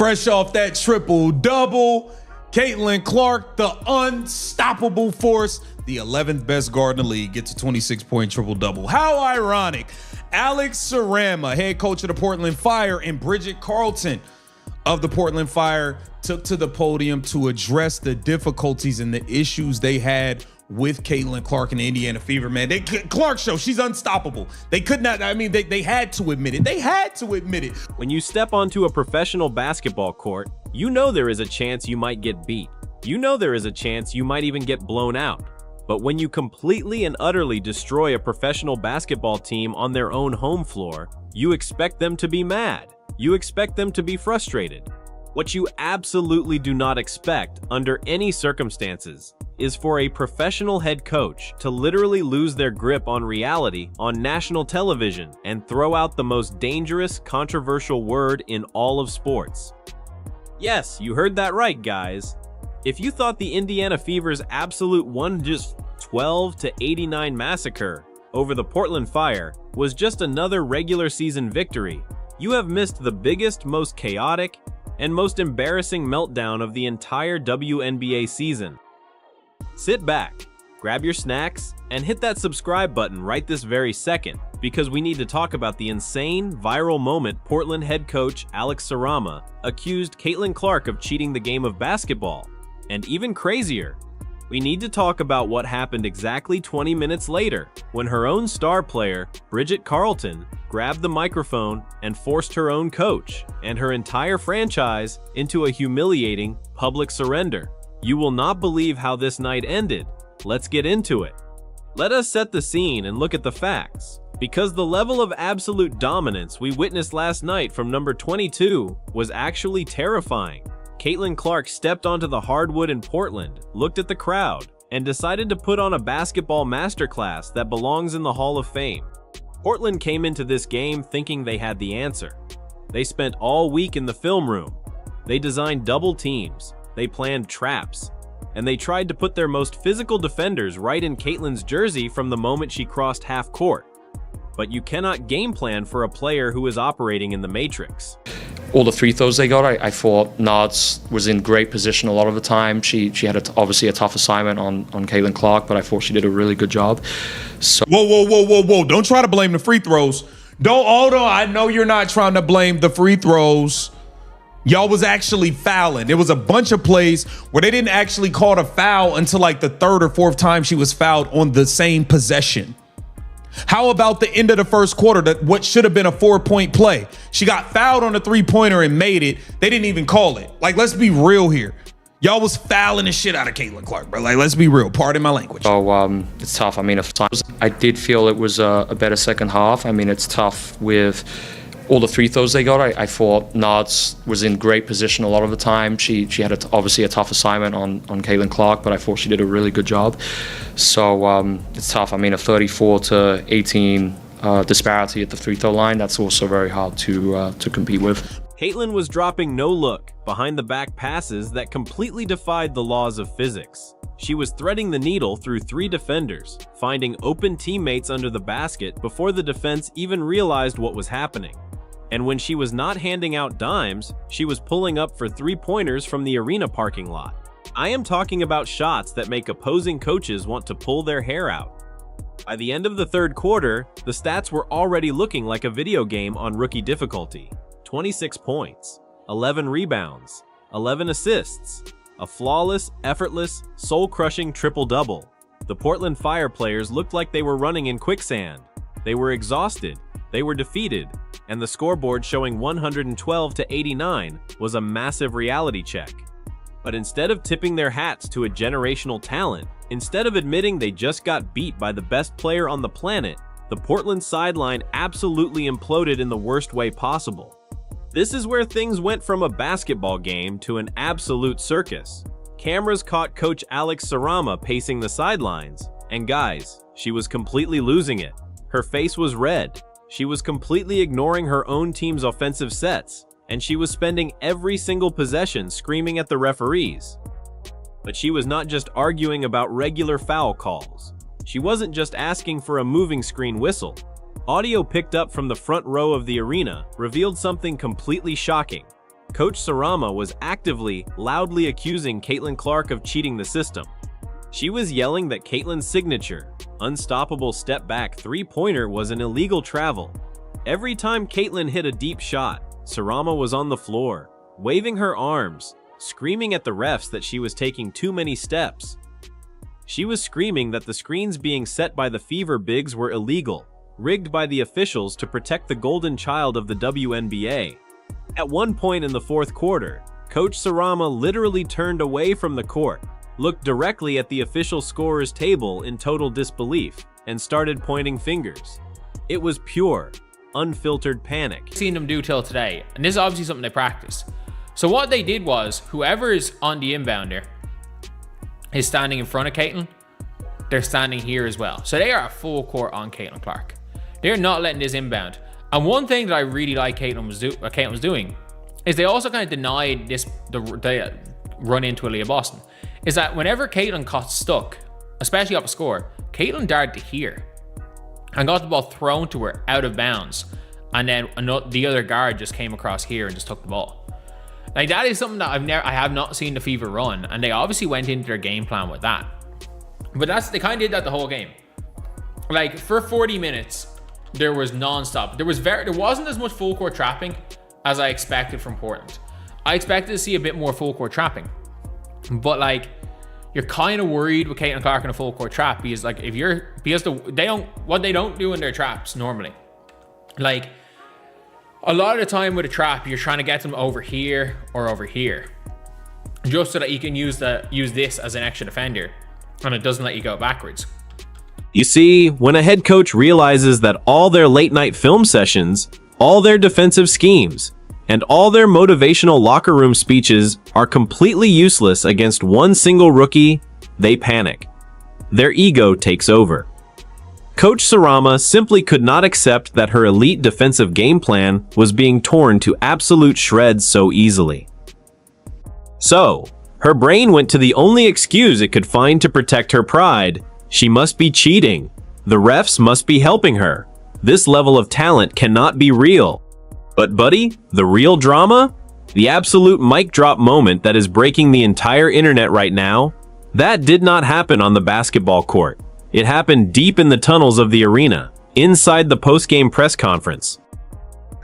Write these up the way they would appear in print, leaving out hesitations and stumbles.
Fresh off that triple-double, Caitlin Clark, the unstoppable force, the 11th best guard in the league, gets a 26-point triple-double. How ironic. Alex Sarama, head coach of the Portland Fire, and Bridget Carlton of the Portland Fire took to the podium to address the difficulties and the issues they had with Caitlin Clark and the Indiana Fever, man. Clark show, she's unstoppable. They could not, I mean, they had to admit it. They had to admit it. When you step onto a professional basketball court, you know there is a chance you might get beat. You know there is a chance you might even get blown out. But when you completely and utterly destroy a professional basketball team on their own home floor, you expect them to be mad. You expect them to be frustrated. What you absolutely do not expect under any circumstances is for a professional head coach to literally lose their grip on reality on national television and throw out the most dangerous, controversial word in all of sports. Yes, you heard that right, guys. If you thought the Indiana Fever's absolute 112-89 massacre over the Portland Fire was just another regular season victory, you have missed the biggest, most chaotic, and most embarrassing meltdown of the entire WNBA season. Sit back, grab your snacks, and hit that subscribe button right this very second, because we need to talk about the insane, viral moment Portland head coach Alex Sarama accused Caitlin Clark of cheating the game of basketball. And even crazier, we need to talk about what happened exactly 20 minutes later, when her own star player, Bridget Carlton, grabbed the microphone and forced her own coach and her entire franchise into a humiliating public surrender. You will not believe how this night ended. Let's get into it. Let us set the scene and look at the facts, because the level of absolute dominance we witnessed last night from number 22 was actually terrifying. Caitlin Clark stepped onto the hardwood in Portland, looked at the crowd, and decided to put on a basketball masterclass that belongs in the Hall of Fame. Portland came into this game thinking they had the answer. They spent all week in the film room. They designed double teams. They planned traps, and they tried to put their most physical defenders right in Caitlin's jersey from the moment she crossed half court. But you cannot game plan for a player who is operating in the Matrix. All the free throws they got, I thought Nards was in great position a lot of the time. She had obviously a tough assignment on Caitlin Clark, but I thought she did a really good job. So Whoa. Don't try to blame the free throws. Hold on. I know you're not trying to blame the free throws. Y'all was actually fouling. There was a bunch of plays where they didn't actually call a foul until like the third or fourth time she was fouled on the same possession. How about the end of the first quarter, that what should have been a 4-point play? She got fouled on a 3-pointer and made it. They didn't even call it. Like, let's be real here. Y'all was fouling the shit out of Caitlin Clark, bro. Like, let's be real. Pardon my language. Oh, it's tough. I mean, at times I did feel it was a better second half. I mean, it's tough with all the free throws they got. I thought Nards was in great position a lot of the time. She had obviously a tough assignment on Caitlin Clark, but I thought she did a really good job. So it's tough. I mean, a 34-18 disparity at the free throw line, that's also very hard to compete with. Caitlin was dropping no-look, behind-the-back passes that completely defied the laws of physics. She was threading the needle through 3 defenders, finding open teammates under the basket before the defense even realized what was happening. And when she was not handing out dimes, she was pulling up for 3-pointers from the arena parking lot. I am talking about shots that make opposing coaches want to pull their hair out. By the end of the third quarter, the stats were already looking like a video game on rookie difficulty. 26 points, 11 rebounds, 11 assists, a flawless, effortless, soul-crushing triple-double. The Portland Fire players looked like they were running in quicksand. They were exhausted, they were defeated, and the scoreboard showing 112-89 was a massive reality check. But instead of tipping their hats to a generational talent, instead of admitting they just got beat by the best player on the planet, the Portland sideline absolutely imploded in the worst way possible. This is where things went from a basketball game to an absolute circus. Cameras caught Coach Alex Sarama pacing the sidelines, and guys, she was completely losing it. Her face was red. She was completely ignoring her own team's offensive sets, and she was spending every single possession screaming at the referees. But she was not just arguing about regular foul calls. She wasn't just asking for a moving screen whistle. Audio picked up from the front row of the arena revealed something completely shocking. Coach Sarama was actively, loudly accusing Caitlin Clark of cheating the system. She was yelling that Caitlin's signature, unstoppable step-back three-pointer was an illegal travel. Every time Caitlin hit a deep shot, Sarama was on the floor, waving her arms, screaming at the refs that she was taking too many steps. She was screaming that the screens being set by the Fever Bigs were illegal, rigged by the officials to protect the golden child of the WNBA. At one point in the fourth quarter, Coach Sarama literally turned away from the court, looked directly at the official scorer's table in total disbelief, and started pointing fingers. It was pure, unfiltered panic. Seen them do till today, and this is obviously something they practice. So what they did was, whoever is on the inbounder is standing in front of Caitlin, they're standing here as well. So they are at full court on Caitlin Clark. They're not letting this inbound. And one thing that I really like Caitlin was doing is they also kind of denied the run into Aaliyah Boston. Is that whenever Caitlin got stuck, especially up a score, Caitlin darted to here and got the ball thrown to her out of bounds, and then the other guard just came across here and just took the ball. Like, that is something that I have not seen the Fever run, and they obviously went into their game plan with that. But they kind of did that the whole game. Like, for 40 minutes, there was non-stop. There wasn't as much full court trapping as I expected from Portland. I expected to see a bit more full court trapping. But like, you're kind of worried with Caitlin Clark in a full court trap because like what they don't do in their traps normally. Like, a lot of the time with a trap, you're trying to get them over here or over here, just so that you can use this as an extra defender, and it doesn't let you go backwards. You see, when a head coach realizes that all their late-night film sessions, all their defensive schemes, and all their motivational locker room speeches are completely useless against one single rookie, they panic. Their ego takes over. Coach Sarama simply could not accept that her elite defensive game plan was being torn to absolute shreds so easily. So, her brain went to the only excuse it could find to protect her pride. She must be cheating. The refs must be helping her. This level of talent cannot be real. But buddy, the real drama? The absolute mic drop moment that is breaking the entire internet right now? That did not happen on the basketball court. It happened deep in the tunnels of the arena, inside the post-game press conference.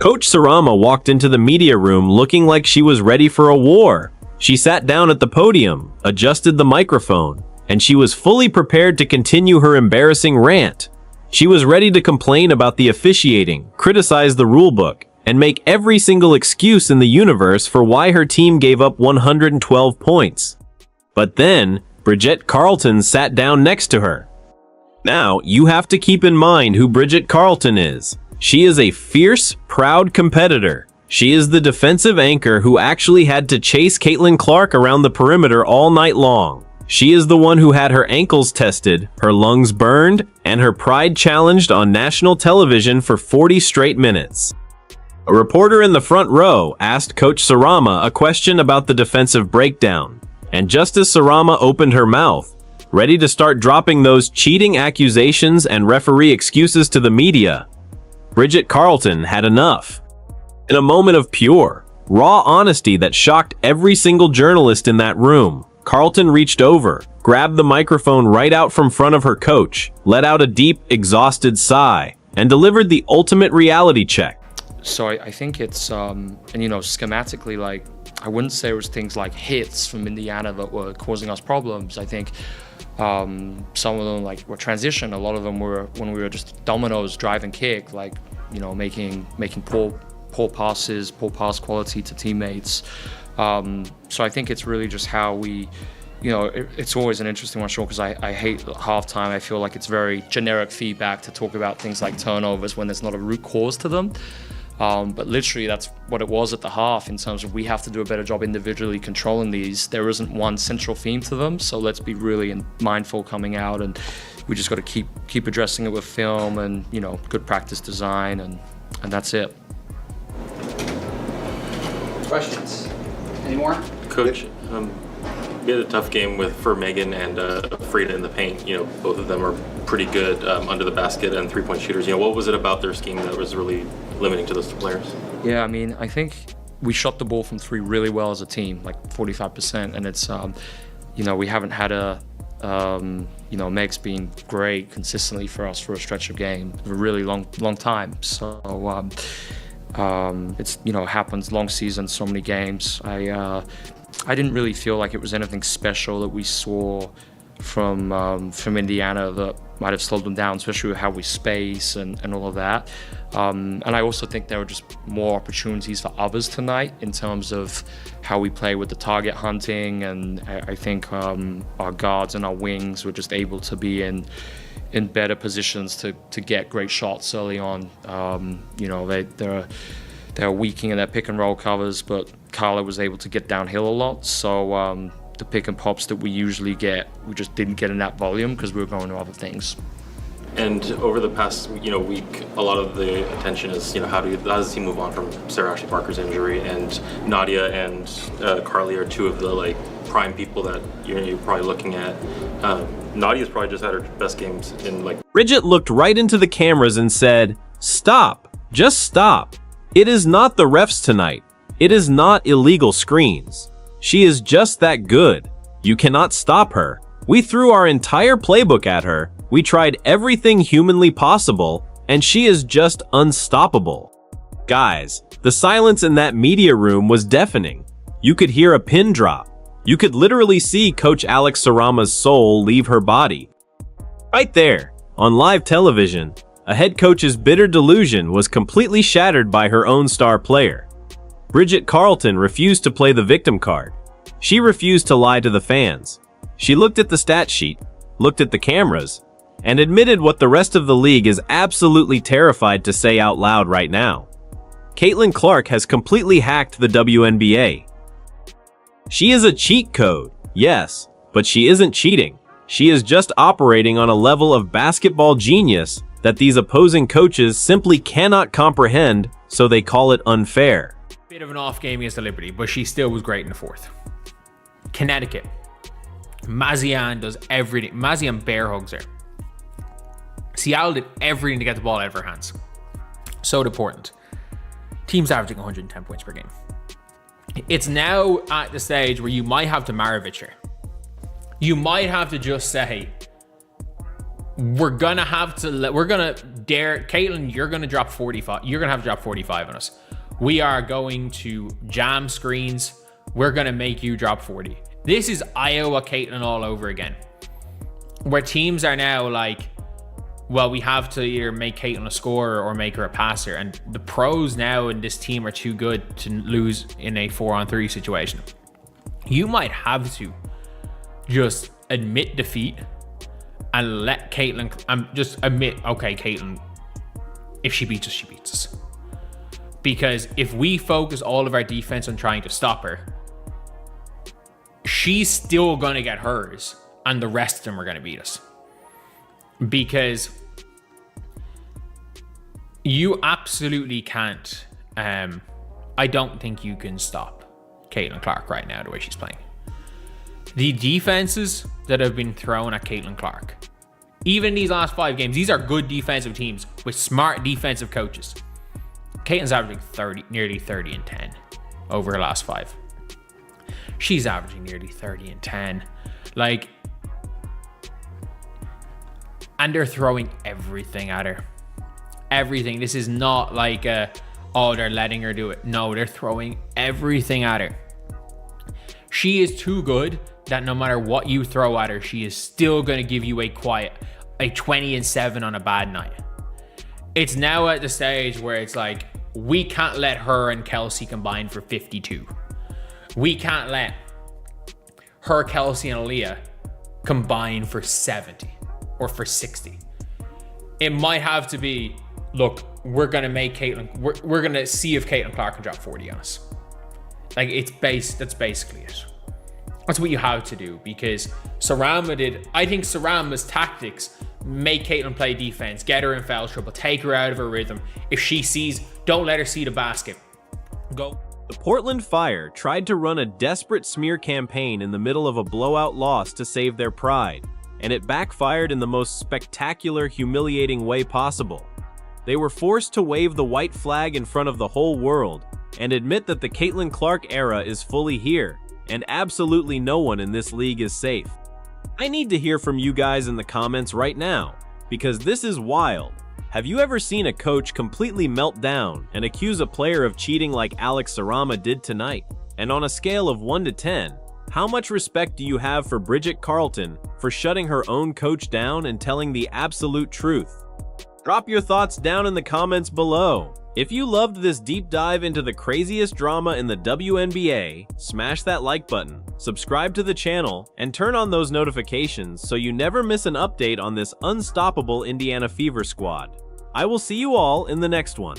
Coach Sarama walked into the media room looking like she was ready for a war. She sat down at the podium, adjusted the microphone, and she was fully prepared to continue her embarrassing rant. She was ready to complain about the officiating, criticize the rulebook, and make every single excuse in the universe for why her team gave up 112 points. But then, Bridget Carleton sat down next to her. Now, you have to keep in mind who Bridget Carleton is. She is a fierce, proud competitor. She is the defensive anchor who actually had to chase Caitlin Clark around the perimeter all night long. She is the one who had her ankles tested, her lungs burned, and her pride challenged on national television for 40 straight minutes. A reporter in the front row asked Coach Sarama a question about the defensive breakdown, and just as Sarama opened her mouth, ready to start dropping those cheating accusations and referee excuses to the media, Bridget Carleton had enough. In a moment of pure, raw honesty that shocked every single journalist in that room, Carleton reached over, grabbed the microphone right out from front of her coach, let out a deep, exhausted sigh, and delivered the ultimate reality check. So I think it's, and you know, schematically, like, I wouldn't say it was things like hits from Indiana that were causing us problems. I think some of them were transition. A lot of them were when we were just dominoes, drive and kick, like, you know, making poor passes, poor pass quality to teammates. So I think it's really just how we, you know, it's always an interesting one, Sean, because I hate halftime. I feel like it's very generic feedback to talk about things like turnovers when there's not a root cause to them. But literally that's what it was at the half, in terms of we have to do a better job individually controlling these. There isn't one central theme to them, so let's be really mindful coming out, and we just got to keep addressing it with film and, you know, good practice design, and that's it. Questions? Any more? Coach, we had a tough game for Megan and Frida in the paint. You know, both of them are pretty good under the basket and three-point shooters. You know, what was it about their scheme that was really limiting to those two players? Yeah, I mean, I think we shot the ball from three really well as a team, like 45%, and it's we haven't had Meg's been great consistently for us for a stretch of game, a really long time. So it's happens, long season, so many games. I didn't really feel like it was anything special that we saw from Indiana that might have slowed them down, especially with how we space and all of that. And I also think there were just more opportunities for others tonight in terms of how we play with the target hunting, and I think our guards and our wings were just able to be in better positions to get great shots early on. They're weaking in their pick and roll covers, but Carla was able to get downhill a lot. So the pick and pops that we usually get, we just didn't get in that volume because we were going to other things. And over the past week, a lot of the attention is how does the team move on from Sarah Ashley Parker's injury, and Nadia and Carly are two of the prime people that you're probably looking at. Nadia's probably just had her best games in Bridget looked right into the cameras and said, "Stop, just stop. It is not the refs tonight. It is not illegal screens. She is just that good. You cannot stop her. We threw our entire playbook at her. We tried everything humanly possible, and she is just unstoppable." Guys, the silence in that media room was deafening. You could hear a pin drop. You could literally see Coach Alex Sarama's soul leave her body. Right there, on live television, a head coach's bitter delusion was completely shattered by her own star player. Bridget Carlton refused to play the victim card. She refused to lie to the fans. She looked at the stat sheet, looked at the cameras, and admitted what the rest of the league is absolutely terrified to say out loud right now. Caitlin Clark has completely hacked the WNBA. She is a cheat code, yes, but she isn't cheating. She is just operating on a level of basketball genius that these opposing coaches simply cannot comprehend, so they call it unfair. Bit of an off game against the Liberty, but she still was great in the fourth. Connecticut. Mazian does everything. Mazian bear hugs her. Seattle did everything to get the ball out of her hands. So important. Team's averaging 110 points per game. It's now at the stage where you might have to Maravich her. You might have to just say, we're gonna dare, Caitlin, you're gonna drop 45. You're gonna have to drop 45 on us. We are going to jam screens. We're gonna make you drop 40. This is Iowa Caitlin all over again. Where teams are now well, we have to either make Caitlin a scorer or make her a passer. And the pros now in this team are too good to lose in a 4-on-3 situation. You might have to just admit defeat and let Caitlin, just admit, okay, Caitlin, if she beats us, she beats us. Because if we focus all of our defense on trying to stop her, she's still going to get hers, and the rest of them are going to beat us. Because you absolutely can't. I don't think you can stop Caitlin Clark right now the way she's playing. The defenses that have been thrown at Caitlin Clark, even in these last 5 games, these are good defensive teams with smart defensive coaches. Caitlin's averaging nearly 30 and 10 over her last 5. She's averaging nearly 30 and 10. And they're throwing everything at her. Everything. This is not they're letting her do it. No, they're throwing everything at her. She is too good that no matter what you throw at her, she is still going to give you a 20 and 7 on a bad night. It's now at the stage where it's we can't let her and Kelsey combine for 52. We can't let her, Kelsey, and Aaliyah combine for 70 or for 60. It might have to be, look, we're going to make Caitlin, we're going to see if Caitlin Clark can drop 40 on us. That's basically it. That's what you have to do, because I think Sarama's tactics make Caitlin play defense, get her in foul trouble, take her out of her rhythm. If she sees, don't let her see the basket. Go. The Portland Fire tried to run a desperate smear campaign in the middle of a blowout loss to save their pride, and it backfired in the most spectacular, humiliating way possible. They were forced to wave the white flag in front of the whole world, and admit that the Caitlin Clark era is fully here, and absolutely no one in this league is safe. I need to hear from you guys in the comments right now, because this is wild. Have you ever seen a coach completely melt down and accuse a player of cheating like Alex Sarama did tonight? And on a scale of 1 to 10, how much respect do you have for Bridget Carleton for shutting her own coach down and telling the absolute truth? Drop your thoughts down in the comments below. If you loved this deep dive into the craziest drama in the WNBA, smash that like button, subscribe to the channel, and turn on those notifications so you never miss an update on this unstoppable Indiana Fever squad. I will see you all in the next one.